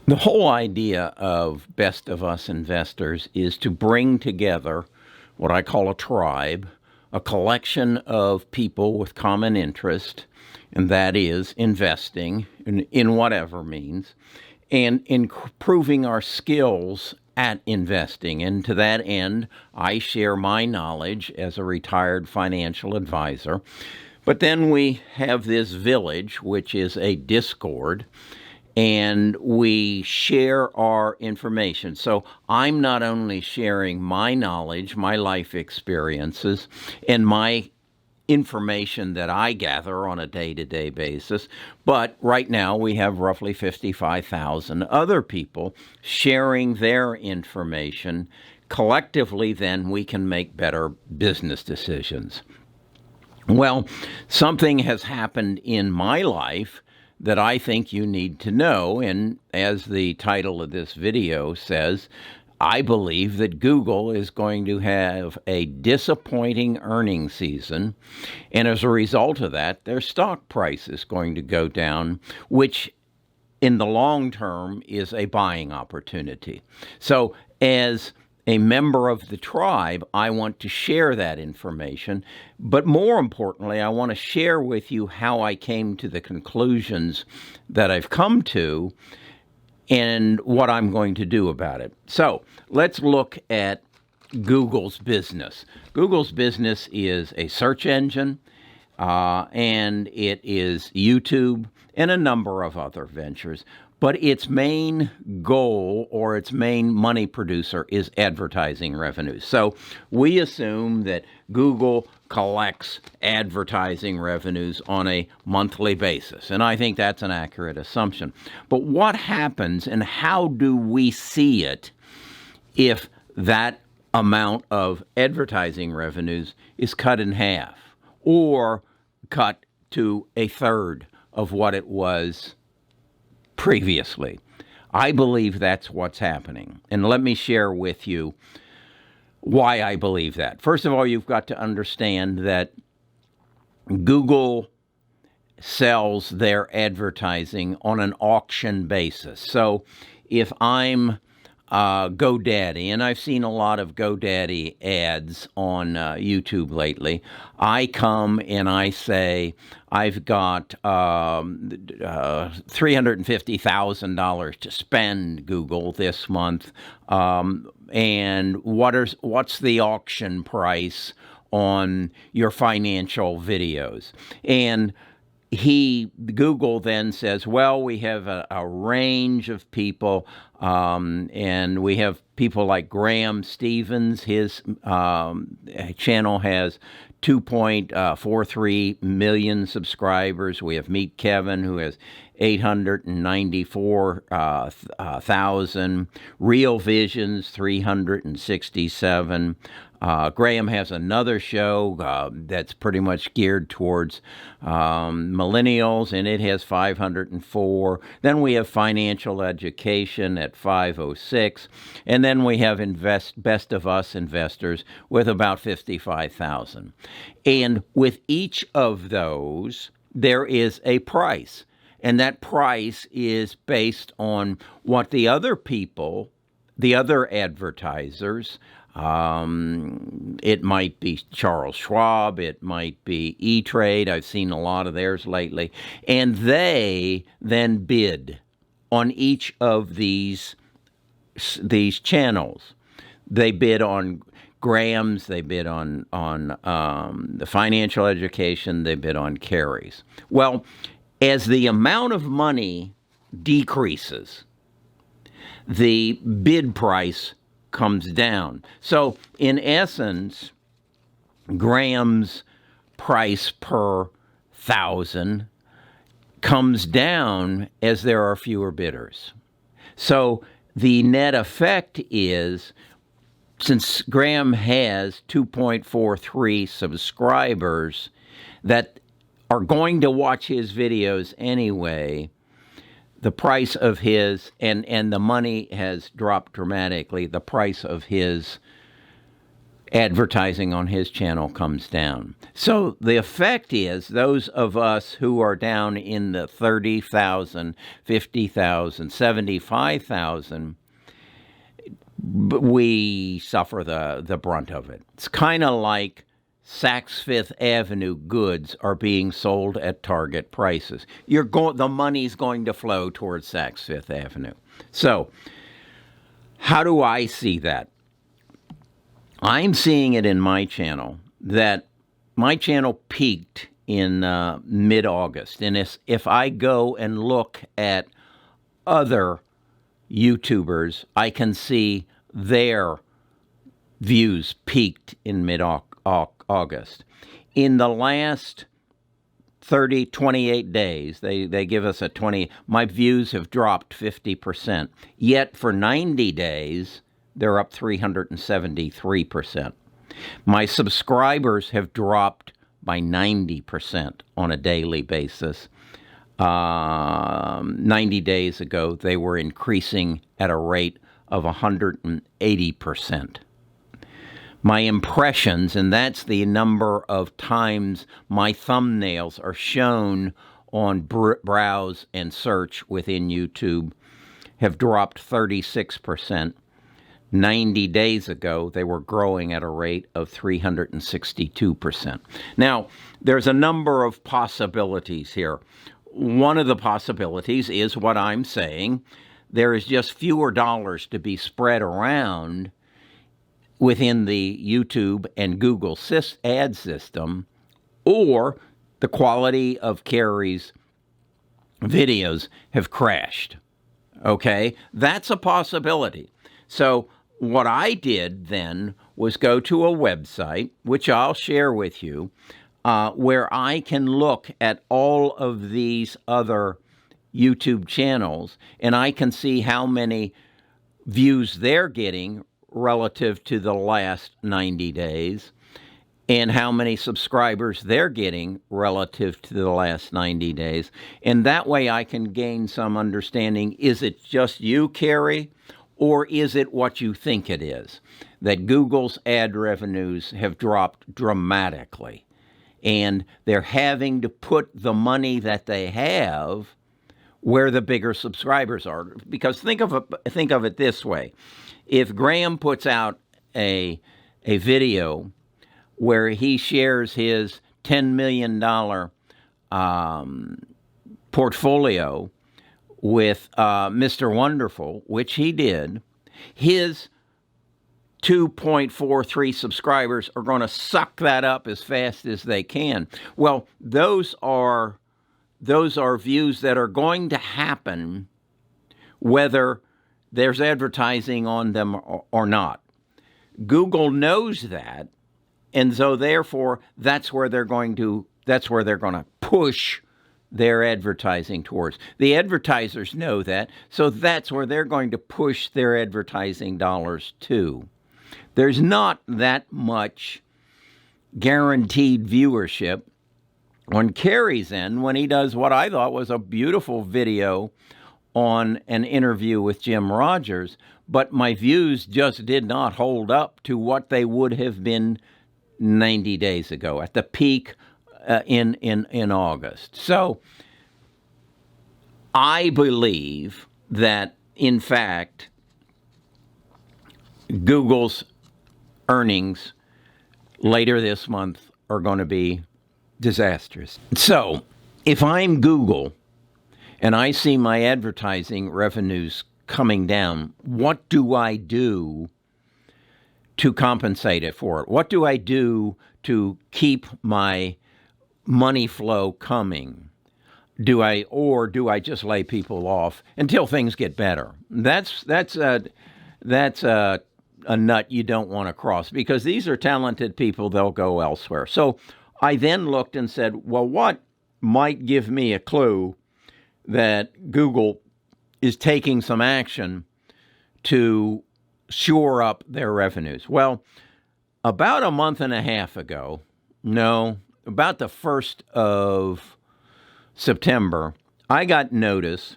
The whole idea of Best of Us investors is to bring together what I call a tribe, a collection of people with common interest, and that is investing in whatever means, and improving our skills at investing. And to that end, I share my knowledge as a retired financial advisor. But then we have this village, which is a Discord, and we share our information. So I'm not only sharing my knowledge, my life experiences, and my information that I gather on a day-to-day basis, but right now we have roughly 55,000 other people sharing their information. Collectively, then, we can make better business decisions. Well, something has happened in my life that I think you need to know, and as the title of this video says, I believe that Google is going to have a disappointing earnings season, and as a result of that, their stock price is going to go down, which in the long term is a buying opportunity. So as a member of the tribe, I want to share that information, but more importantly, I want to share with you how I came to the conclusions that I've come to and what I'm going to do about it. So let's look at Google's business. Google's business is a search engine, and it is YouTube and a number of other ventures. But its main goal or its main money producer is advertising revenues. So we assume that Google collects advertising revenues on a monthly basis. And I think that's an accurate assumption. But what happens and how do we see it if that amount of advertising revenues is cut in half or cut to a third of what it was previously? I believe that's what's happening. And let me share with you why I believe that. First of all, you've got to understand that Google sells their advertising on an auction basis. So if I'm GoDaddy, and I've seen a lot of GoDaddy ads on YouTube lately, I come and I say, I've got $350,000 to spend, Google, this month, and what's the auction price on your financial videos? And Google then says, well, we have a range of people, and we have people like Graham Stevens. His channel has 2.43 million subscribers. We have Meet Kevin, who has 894,000. Real Visions, 367. Graham has another show that's pretty much geared towards millennials, and it has 504. Then we have Financial Education at 506. And then we have Best of Us investors with about 55,000. And with each of those, there is a price. And that price is based on what the other people, the other advertisers, it might be Charles Schwab, it might be E-Trade. I've seen a lot of theirs lately. And they then bid on each of these channels. They bid on Graham's, they bid on the Financial Education, they bid on Carrie's. Well, as the amount of money decreases, the bid price comes down. So in essence, Graham's price per 1,000 comes down as there are fewer bidders. So the net effect is, since Graham has 2.43 subscribers that are going to watch his videos anyway, the price of his, and the money has dropped dramatically, the price of his advertising on his channel comes down. So the effect is those of us who are down in the 30,000, 50,000, 75,000, we suffer the brunt of it. It's kind of like Saks Fifth Avenue goods are being sold at target prices. The money's going to flow towards Saks Fifth Avenue. So how do I see that? I'm seeing it in my channel, that my channel peaked in mid-August. And if I go and look at other YouTubers, I can see their views peaked in mid-August. In the last 28 days, they give us a 20, my views have dropped 50%. Yet for 90 days, they're up 373%. My subscribers have dropped by 90% on a daily basis. 90 days ago, they were increasing at a rate of 180%. My impressions, and that's the number of times my thumbnails are shown on browse and search within YouTube, have dropped 36%. 90 days ago, they were growing at a rate of 362%. Now, there's a number of possibilities here. One of the possibilities is what I'm saying. There is just fewer dollars to be spread around within the YouTube and Google ad system, or the quality of Carrie's videos have crashed. Okay? That's a possibility. So what I did then was go to a website, which I'll share with you, where I can look at all of these other YouTube channels, and I can see how many views they're getting relative to the last 90 days, and how many subscribers they're getting relative to the last 90 days. And that way I can gain some understanding. Is it just you, Carrie? Or is it what you think it is? That Google's ad revenues have dropped dramatically, and they're having to put the money that they have where the bigger subscribers are. Because think of it this way. If Graham puts out a video where he shares his $10 million portfolio with Mr. Wonderful, which he did, his 2.43 subscribers are going to suck that up as fast as they can. Well, those are views that are going to happen whether there's advertising on them or not. Google knows that, and so therefore that's where they're going to push their advertising towards. The advertisers know that, so that's where they're going to push their advertising dollars to. There's not that much guaranteed viewership on Carrie's end when he does what I thought was a beautiful video on an interview with Jim Rogers, but my views just did not hold up to what they would have been 90 days ago at the peak in August. So I believe that, in fact, Google's earnings later this month are going to be disastrous. So if I'm Google and I see my advertising revenues coming down, what do I do to compensate it for it? What do I do to keep my money flow coming? Do I just lay people off until things get better? That's a nut you don't want to cross, because these are talented people. They'll go elsewhere. So I then looked and said, well, what might give me a clue that Google is taking some action to shore up their revenues? Well, about a month and a half ago, about the 1st of September, I got notice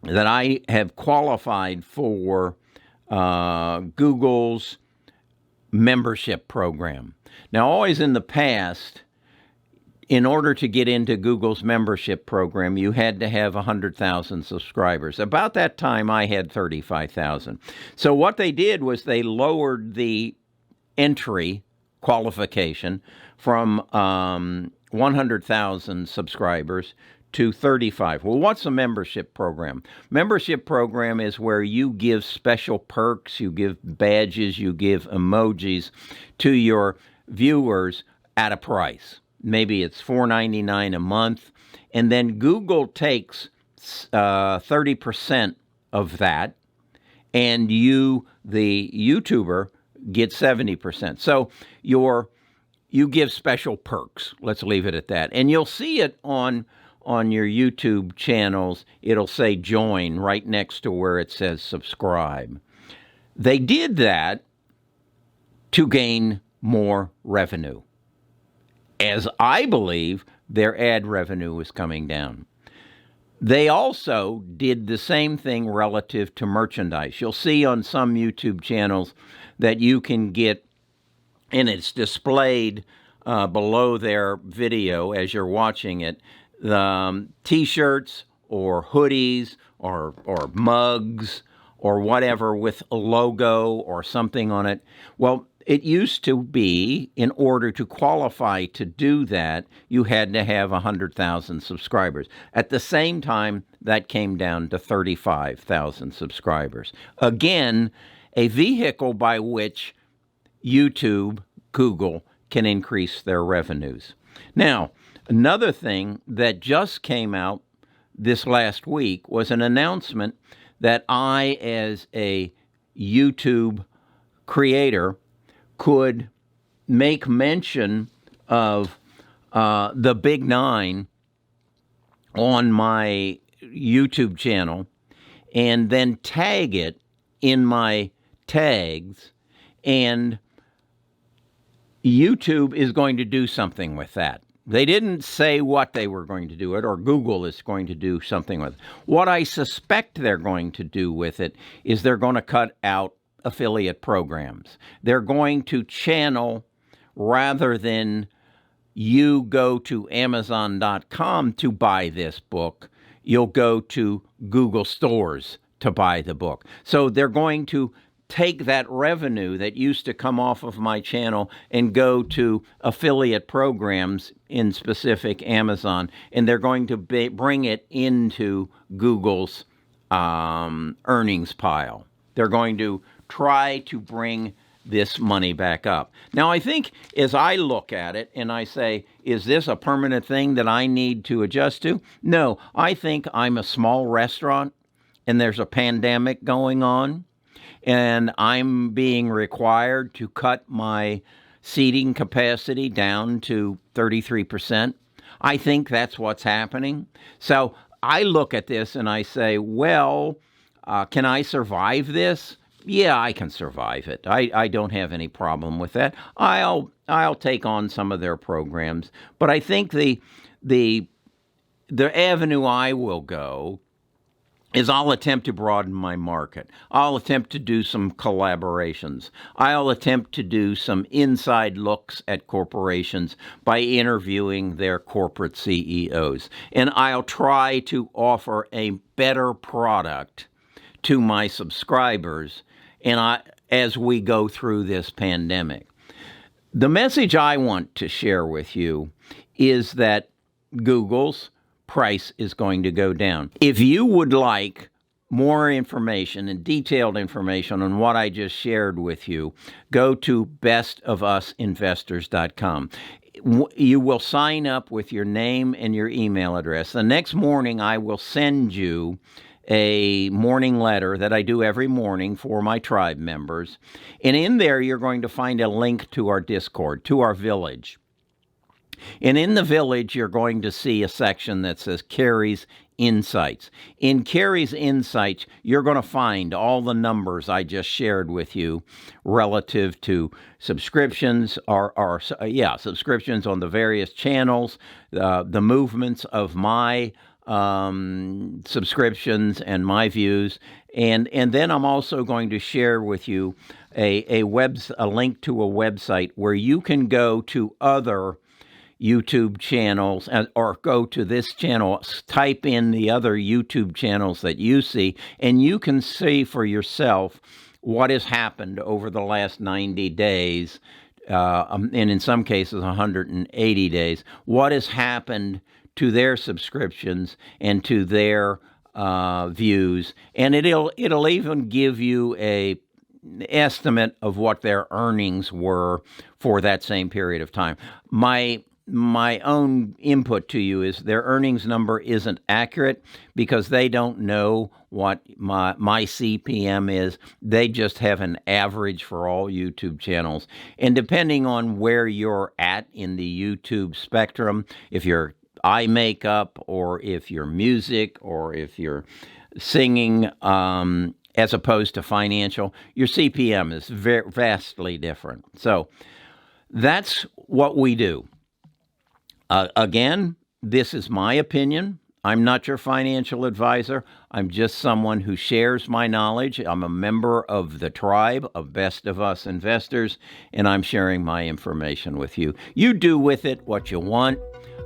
that I have qualified for Google's membership program. Now, always in the past, in order to get into Google's membership program, you had to have 100,000 subscribers. About that time, I had 35,000. So what they did was they lowered the entry qualification from 100,000 subscribers to 35. Well, what's a membership program? Membership program is where you give special perks, you give badges, you give emojis to your viewers at a price. Maybe it's $4.99 a month, and then Google takes 30% of that, and you, the YouTuber, get 70%. So you give special perks. Let's leave it at that. And you'll see it on your YouTube channels. It'll say join right next to where it says subscribe. They did that to gain more revenue, as I believe their ad revenue is coming down. They also did the same thing relative to merchandise. You'll see on some YouTube channels that you can get, and it's displayed below their video as you're watching it, T-shirts or hoodies or mugs or whatever with a logo or something on it. Well, it used to be, in order to qualify to do that, you had to have 100,000 subscribers. At the same time, that came down to 35,000 subscribers. Again, a vehicle by which YouTube, Google, can increase their revenues. Now, another thing that just came out this last week was an announcement that I, as a YouTube creator, could make mention of the Big Nine on my YouTube channel and then tag it in my tags, and YouTube is going to do something with that. They didn't say what they were going to do it, or Google is going to do something with it. What I suspect they're going to do with it is they're going to cut out affiliate programs. They're going to channel, rather than you go to Amazon.com to buy this book, you'll go to Google stores to buy the book. So they're going to take that revenue that used to come off of my channel and go to affiliate programs, in specific Amazon, and they're going to bring it into Google's earnings pile. They're going to try to bring this money back up. Now, I think as I look at it and I say, is this a permanent thing that I need to adjust to? No, I think I'm a small restaurant and there's a pandemic going on, and I'm being required to cut my seating capacity down to 33%. I think that's what's happening. So I look at this and I say, well, can I survive this? Yeah, I can survive it. I don't have any problem with that. I'll take on some of their programs, but I think the avenue I will go is I'll attempt to broaden my market. I'll attempt to do some collaborations. I'll attempt to do some inside looks at corporations by interviewing their corporate CEOs. And I'll try to offer a better product to my subscribers as we go through this pandemic. The message I want to share with you is that Google's price is going to go down. If you would like more information and detailed information on what I just shared with you, go to bestofusinvestors.com. You will sign up with your name and your email address. The next morning, I will send you a morning letter that I do every morning for my tribe members. And in there, you're going to find a link to our Discord, to our village. And in the village, you're going to see a section that says Carrie's Insights. In Carrie's Insights, you're going to find all the numbers I just shared with you relative to subscriptions, subscriptions on the various channels, the movements of my subscriptions and my views. And then I'm also going to share with you a link to a website where you can go to other YouTube channels or go to this channel, type in the other YouTube channels that you see, and you can see for yourself what has happened over the last 90 days, and in some cases 180 days, what has happened to their subscriptions and to their views, and it'll even give you a estimate of what their earnings were for that same period of time. My own input to you is their earnings number isn't accurate because they don't know what my CPM is. They just have an average for all YouTube channels. And depending on where you're at in the YouTube spectrum, if you're eye makeup or if you're music or if you're singing, as opposed to financial, your CPM is vastly different. So that's what we do. Again, this is my opinion. I'm not your financial advisor. I'm just someone who shares my knowledge. I'm a member of the tribe of Best of Us Investors, and I'm sharing my information with you. You do with it what you want,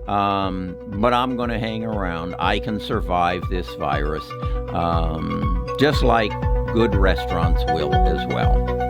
but I'm going to hang around. I can survive this virus, just like good restaurants will as well.